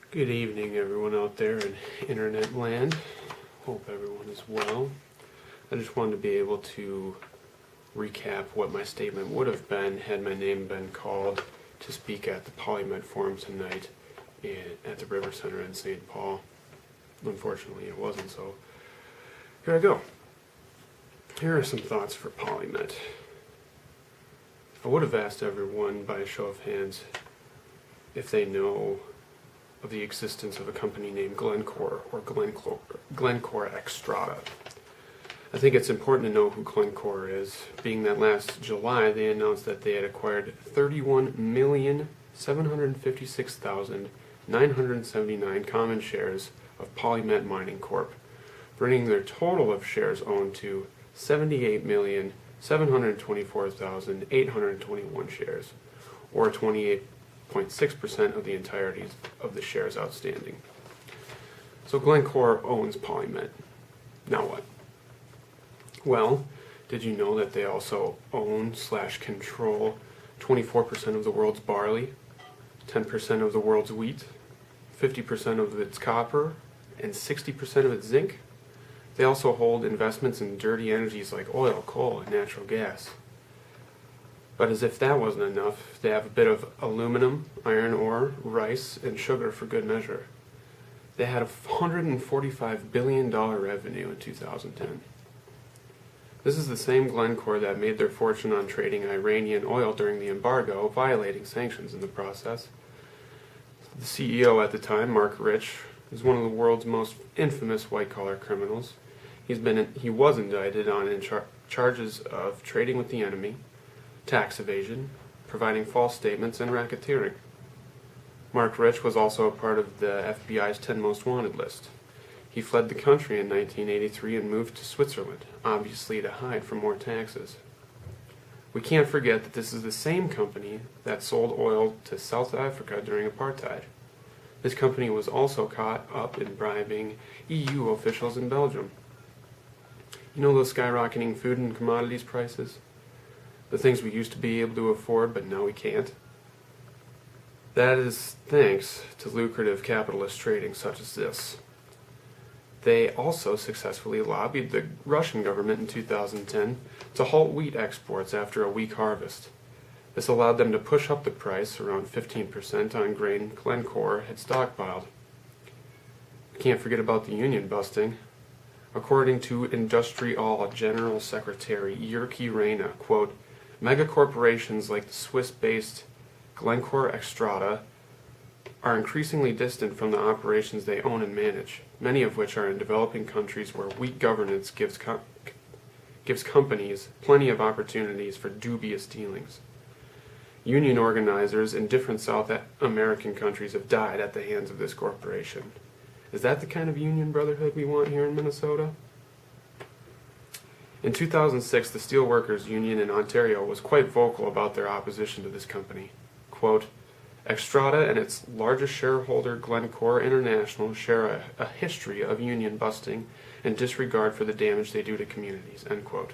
Good evening, everyone out there in internet land. Hope everyone is well. I just wanted to be able to recap what my statement would have been had my name been called to speak at the PolyMet forum tonight at the River Center in St. Paul. Unfortunately, it wasn't, so here I go. Here are some thoughts for PolyMet. I would have asked everyone by a show of hands if they know of the existence of a company named Glencore or Glencore Xstrata. I think it's important to know who Glencore is, being that last July they announced that they had acquired 31,756,979 common shares of PolyMet Mining Corp., bringing their total of shares owned to 78,724,821 shares, or 28.6% of the entirety of the shares outstanding. So Glencore owns PolyMet. Now what? Well, did you know that they also own/control 24% of the world's barley, 10% of the world's wheat, 50% of its copper, and 60% of its zinc? They also hold investments in dirty energies like oil, coal, and natural gas. But as if that wasn't enough, they have a bit of aluminum, iron ore, rice, and sugar for good measure. They had a $145 billion revenue in 2010. This is the same Glencore that made their fortune on trading Iranian oil during the embargo, violating sanctions in the process. The CEO at the time, Mark Rich, is one of the world's most infamous white-collar criminals. He was indicted on charges of trading with the enemy, tax evasion, providing false statements, and racketeering. Mark Rich was also a part of the FBI's 10 Most Wanted list. He fled the country in 1983 and moved to Switzerland, obviously to hide from more taxes. We can't forget that this is the same company that sold oil to South Africa during apartheid. This company was also caught up in bribing EU officials in Belgium. You know those skyrocketing food and commodities prices? The things we used to be able to afford, but now we can't? That is thanks to lucrative capitalist trading such as this. They also successfully lobbied the Russian government in 2010 to halt wheat exports after a weak harvest. This allowed them to push up the price around 15% on grain Glencore had stockpiled. We can't forget about the union busting. According to Industrial General Secretary Jyrki Reina, quote, megacorporations like the Swiss-based Glencore Xstrata are increasingly distant from the operations they own and manage, many of which are in developing countries where weak governance gives companies plenty of opportunities for dubious dealings. Union organizers in different South American countries have died at the hands of this corporation. Is that the kind of union brotherhood we want here in Minnesota? In 2006, the Steelworkers Union in Ontario was quite vocal about their opposition to this company. Quote, Xstrata and its largest shareholder Glencore International share a history of union busting and disregard for the damage they do to communities, end quote.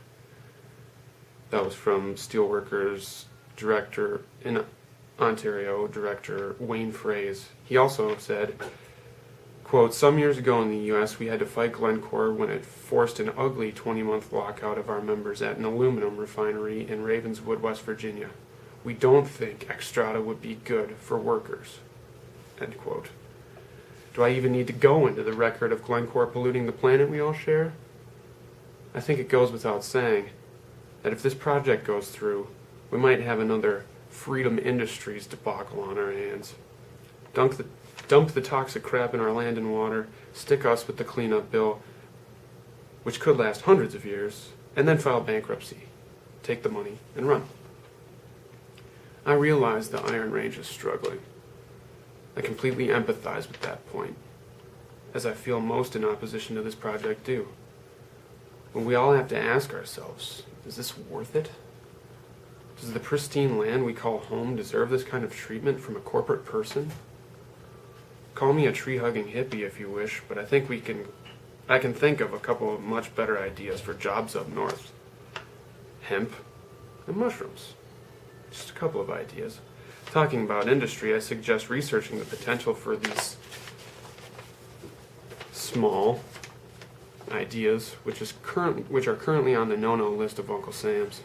That was from Steelworkers Director in Ontario, Director Wayne Fraze. He also said, quote, some years ago in the U.S. we had to fight Glencore when it forced an ugly 20-month lockout of our members at an aluminum refinery in Ravenswood, West Virginia. We don't think Xstrata would be good for workers, end quote. Do I even need to go into the record of Glencore polluting the planet we all share? I think it goes without saying that if this project goes through, we might have another Freedom Industries debacle on our hands. Dump the toxic crap in our land and water, stick us with the cleanup bill, which could last hundreds of years, and then file bankruptcy. Take the money and run. I realize the Iron Range is struggling. I completely empathize with that point, as I feel most in opposition to this project do. But we all have to ask ourselves, is this worth it? Does the pristine land we call home deserve this kind of treatment from a corporate person? Call me a tree-hugging hippie if you wish, but I think I can think of a couple of much better ideas for jobs up north. Hemp and mushrooms. Just a couple of ideas. Talking about industry, I suggest researching the potential for these small ideas, which are currently on the no-no list of Uncle Sam's.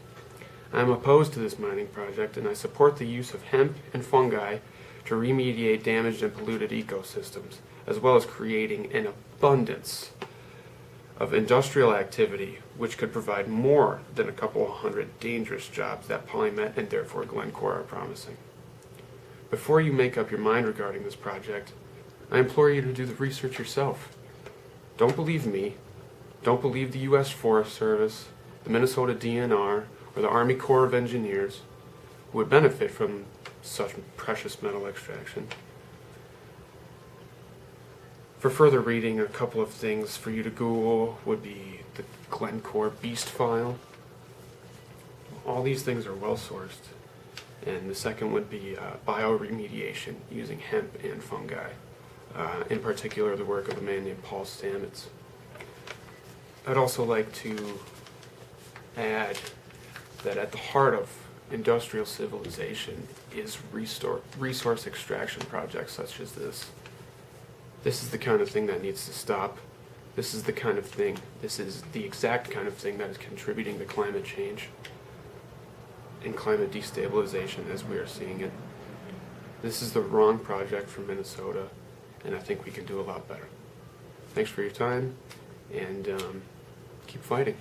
I am opposed to this mining project, and I support the use of hemp and fungi to remediate damaged and polluted ecosystems, as well as creating an abundance of industrial activity which could provide more than a couple of hundred dangerous jobs that PolyMet and therefore Glencore are promising. Before you make up your mind regarding this project, I implore you to do the research yourself. Don't believe me, don't believe the U.S. Forest Service, the Minnesota DNR, or the Army Corps of Engineers, who would benefit from such precious metal extraction. For further reading, a couple of things for you to Google would be the Glencore Beast File. All these things are well sourced. And the second would be bioremediation using hemp and fungi. In particular, the work of a man named Paul Stamets. I'd also like to add that at the heart of industrial civilization is resource extraction projects such as this. This is the kind of thing that needs to stop. This is the exact kind of thing that is contributing to climate change and climate destabilization as we are seeing it. This is the wrong project for Minnesota, and I think we can do a lot better. Thanks for your time, and keep fighting.